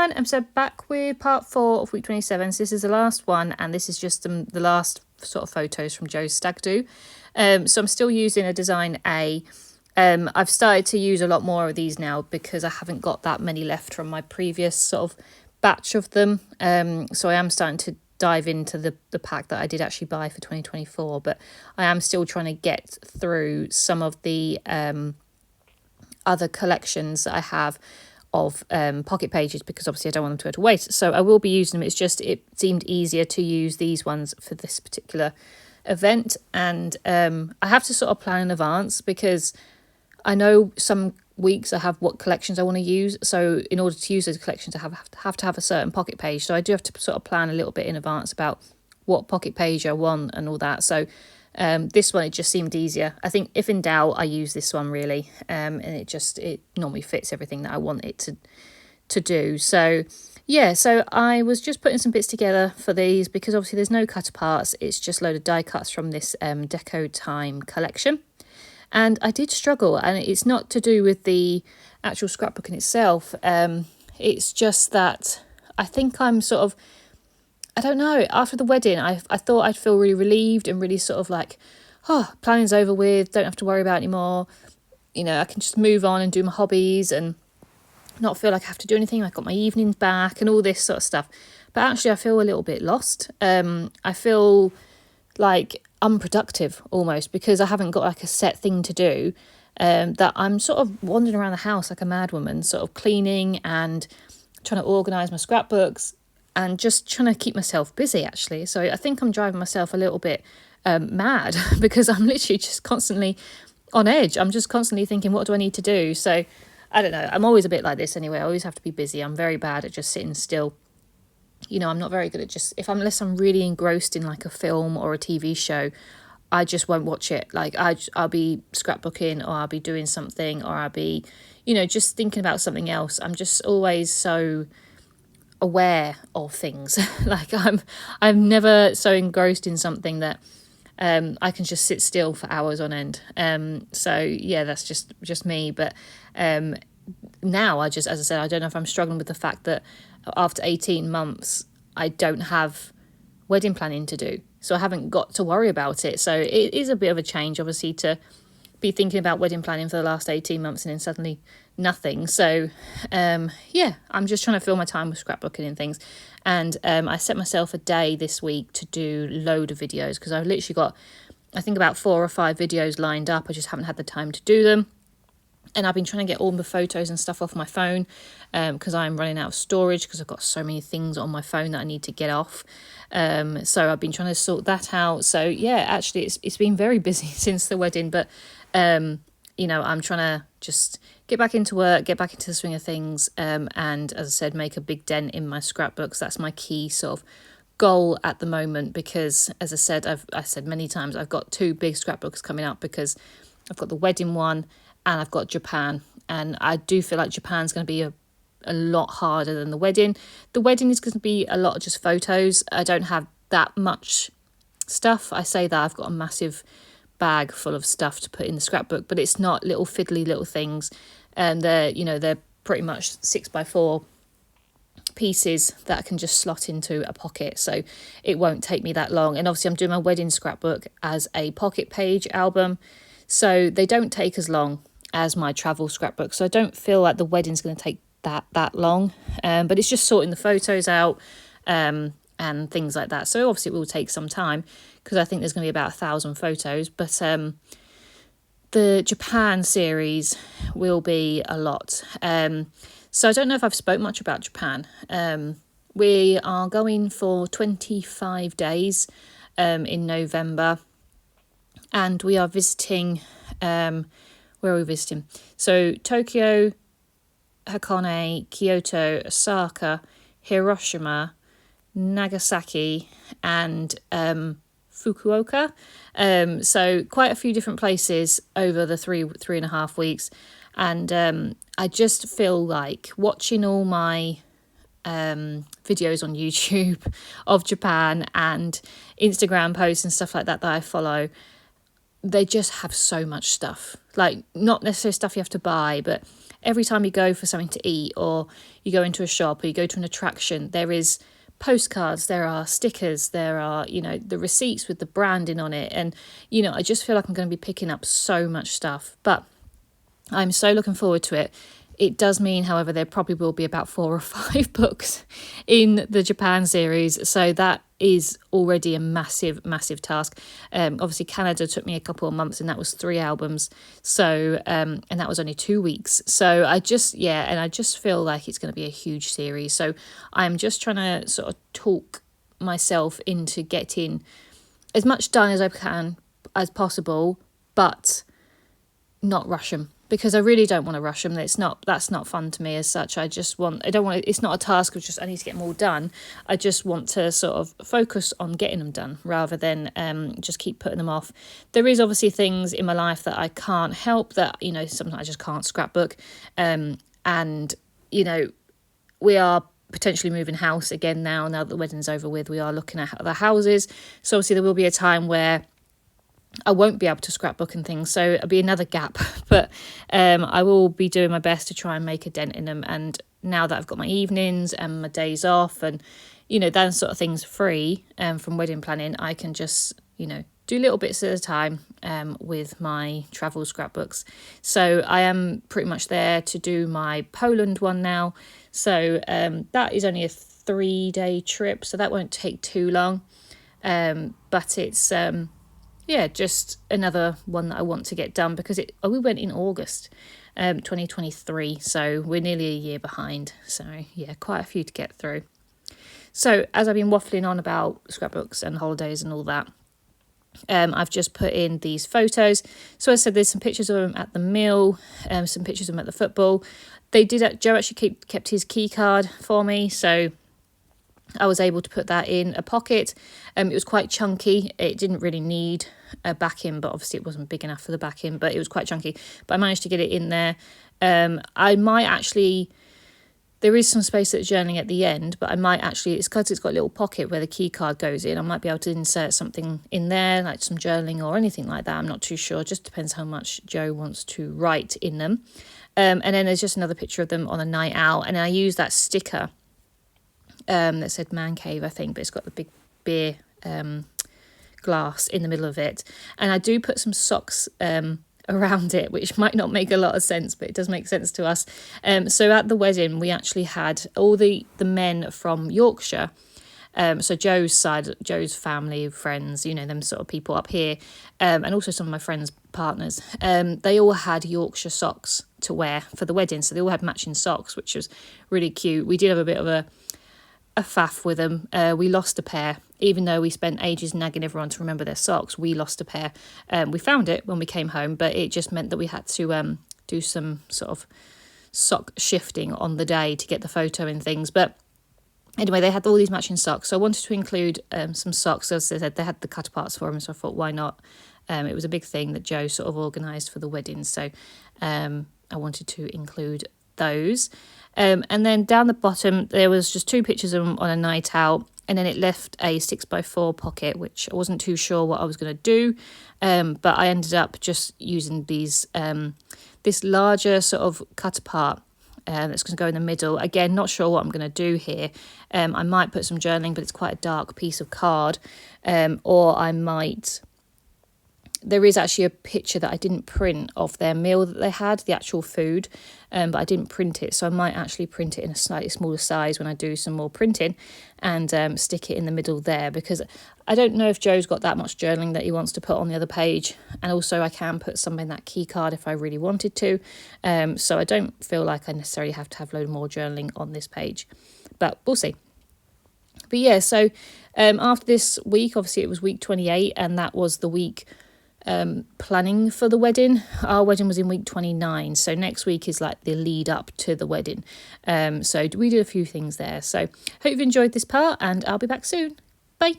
everyone, so back with part 4 of week 27. So this is the last one, and this is just the last sort of photos from Joe's stag do. So I'm still using a design A. I've started to use a lot more of these now because I haven't got that many left from my previous sort of batch of them. So I am starting to dive into the pack that I did actually buy for 2024, but I am still trying to get through some of the other collections that I have of pocket pages, because obviously I don't want them to go to waste. So I will be using them. It's just it seemed easier to use these ones for this particular event, and I have to sort of plan in advance because I know some weeks I have what collections I want to use. So in order to use those collections, I have to have a certain pocket page. So I do have to sort of plan a little bit in advance about what pocket page I want and all that. So this one, it just seemed easier. I think if in doubt, I use this one really, and it normally fits everything that I want it to do. So yeah, so I was just putting some bits together for these because obviously there's no cut parts. It's just a load of die cuts from this Deco Time collection. And I did struggle, and it's not to do with the actual scrapbook in itself. It's just that I think I'm sort of, I don't know, after the wedding, I thought I'd feel really relieved and really sort of like, oh, planning's over with, don't have to worry about it anymore. You know, I can just move on and do my hobbies and not feel like I have to do anything. I've got my evenings back and all this sort of stuff. But actually, I feel a little bit lost. I feel like unproductive almost because I haven't got like a set thing to do. That I'm sort of wandering around the house like a madwoman, sort of cleaning and trying to organise my scrapbooks and just trying to keep myself busy actually. So I think I'm driving myself a little bit mad because I'm literally just constantly on edge. I'm just constantly thinking, what do I need to do? So I don't know. I'm always a bit like this anyway. I always have to be busy. I'm very bad at just sitting still. You know, I'm not very good at just, unless I'm really engrossed in like a film or a TV show, I just won't watch it. Like I'll be scrapbooking, or I'll be doing something, or I'll be, you know, just thinking about something else. I'm just always so aware of things. Like I'm never so engrossed in something that I can just sit still for hours on end. So yeah, that's just me. But now I just, as I said, I don't know if I'm struggling with the fact that after 18 months, I don't have wedding planning to do. So I haven't got to worry about it. So it is a bit of a change, obviously, to be thinking about wedding planning for the last 18 months and then suddenly nothing. So yeah, I'm just trying to fill my time with scrapbooking and things. And I set myself a day this week to do a load of videos because I've literally got, I think, about 4 or 5 videos lined up. I just haven't had the time to do them. And I've been trying to get all the photos and stuff off my phone because I'm running out of storage because I've got so many things on my phone that I need to get off. So I've been trying to sort that out. So yeah, actually it's been very busy since the wedding, but you know, I'm trying to just get back into work, get back into the swing of things, and as I said, make a big dent in my scrapbooks. That's my key sort of goal at the moment because, as I said, I said many times, I've got 2 big scrapbooks coming up because I've got the wedding one and I've got Japan, and I do feel like Japan's going to be a lot harder than the wedding. The wedding is going to be a lot of just photos. I don't have that much stuff. I say that I've got a massive bag full of stuff to put in the scrapbook, but it's not little fiddly little things, and they're pretty much 6x4 pieces that can just slot into a pocket, so it won't take me that long. And obviously I'm doing my wedding scrapbook as a pocket page album, so they don't take as long as my travel scrapbook, so I don't feel like the wedding's going to take that long, but it's just sorting the photos out and things like that. So obviously it will take some time because I think there's going to be about 1,000 photos, but the Japan series will be a lot. So I don't know if I've spoke much about Japan. We are going for 25 days in November, and we are visiting, where are we visiting? So Tokyo, Hakone, Kyoto, Osaka, Hiroshima, Nagasaki, and Fukuoka. So quite a few different places over the three and a half weeks. And I just feel like watching all my videos on YouTube of Japan and Instagram posts and stuff like that I follow, they just have so much stuff. Like, not necessarily stuff you have to buy, but every time you go for something to eat, or you go into a shop, or you go to an attraction, there is postcards, there are stickers, there are, you know, the receipts with the branding on it. And, you know, I just feel like I'm going to be picking up so much stuff, but I'm so looking forward to it. It does mean, however, there probably will be about 4 or 5 books in the Japan series. So that is already a massive, massive task. Obviously, Canada took me a couple of months, and that was 3 albums. So, and that was only 2 weeks. So I just feel like it's going to be a huge series. So I'm just trying to sort of talk myself into getting as much done as I can as possible, but not rush them, because I really don't want to rush them. That's not fun to me as such. It's not a task of just I need to get them all done. I just want to sort of focus on getting them done rather than just keep putting them off. There is obviously things in my life that I can't help, that, you know, sometimes I just can't scrapbook. And, you know, we are potentially moving house again now that the wedding's over with. We are looking at other houses. So obviously there will be a time where I won't be able to scrapbook and things, so it'll be another gap. But I will be doing my best to try and make a dent in them. And now that I've got my evenings and my days off, and, you know, those sort of things free from wedding planning, I can just, you know, do little bits at a time with my travel scrapbooks. So I am pretty much there to do my Poland one now. So that is only a 3-day trip, so that won't take too long. But it's just another one that I want to get done, because we went in August 2023, so we're nearly a year behind. So yeah, quite a few to get through. So as I've been waffling on about scrapbooks and holidays and all that, I've just put in these photos. So as I said, there's some pictures of them at the mill, some pictures of them at the football. Joe actually kept his key card for me, so I was able to put that in a pocket. It was quite chunky. It didn't really need a backing, but obviously it wasn't big enough for the backing, but it was quite chunky. But I managed to get it in there. I might actually, there is some space at journaling at the end, but I might actually, it's because it's got a little pocket where the key card goes in. I might be able to insert something in there, like some journaling or anything like that. I'm not too sure. It just depends how much Joe wants to write in them. And then there's just another picture of them on a night out. And I use that sticker that said Man Cave, I think, but it's got the big beer glass in the middle of it. And I do put some socks around it, which might not make a lot of sense, but it does make sense to us. So at the wedding, we actually had all the men from Yorkshire. So Joe's side, Joe's family, friends, you know, them sort of people up here, and also some of my friends' partners, they all had Yorkshire socks to wear for the wedding. So they all had matching socks, which was really cute. We did have a bit of a faff with them. We lost a pair, even though we spent ages nagging everyone to remember their socks. We lost a pair. We found it when we came home, but it just meant that we had to do some sort of sock shifting on the day to get the photo and things. But anyway, they had all these matching socks, so I wanted to include some socks. As I said, they had the cut parts for them, so I thought, why not? It was a big thing that Joe sort of organised for the wedding, so I wanted to include those. And then down the bottom, there was just 2 pictures of them on a night out, and then it left a 6x4 pocket, which I wasn't too sure what I was going to do, but I ended up just using these this larger sort of cut apart that's going to go in the middle. Again, not sure what I'm going to do here. I might put some journaling, but it's quite a dark piece of card, or I might... There is actually a picture that I didn't print of their meal that they had, the actual food, but I didn't print it. So I might actually print it in a slightly smaller size when I do some more printing, and stick it in the middle there, because I don't know if Joe's got that much journaling that he wants to put on the other page. And also I can put some in that key card if I really wanted to. So I don't feel like I necessarily have to have a load more journaling on this page, but we'll see. But yeah, so after this week, obviously it was week 28, and that was the week planning for the wedding. Our wedding was in week 29, so next week is like the lead up to the wedding. So we did a few things there. So hope you've enjoyed this part, and I'll be back soon. Bye.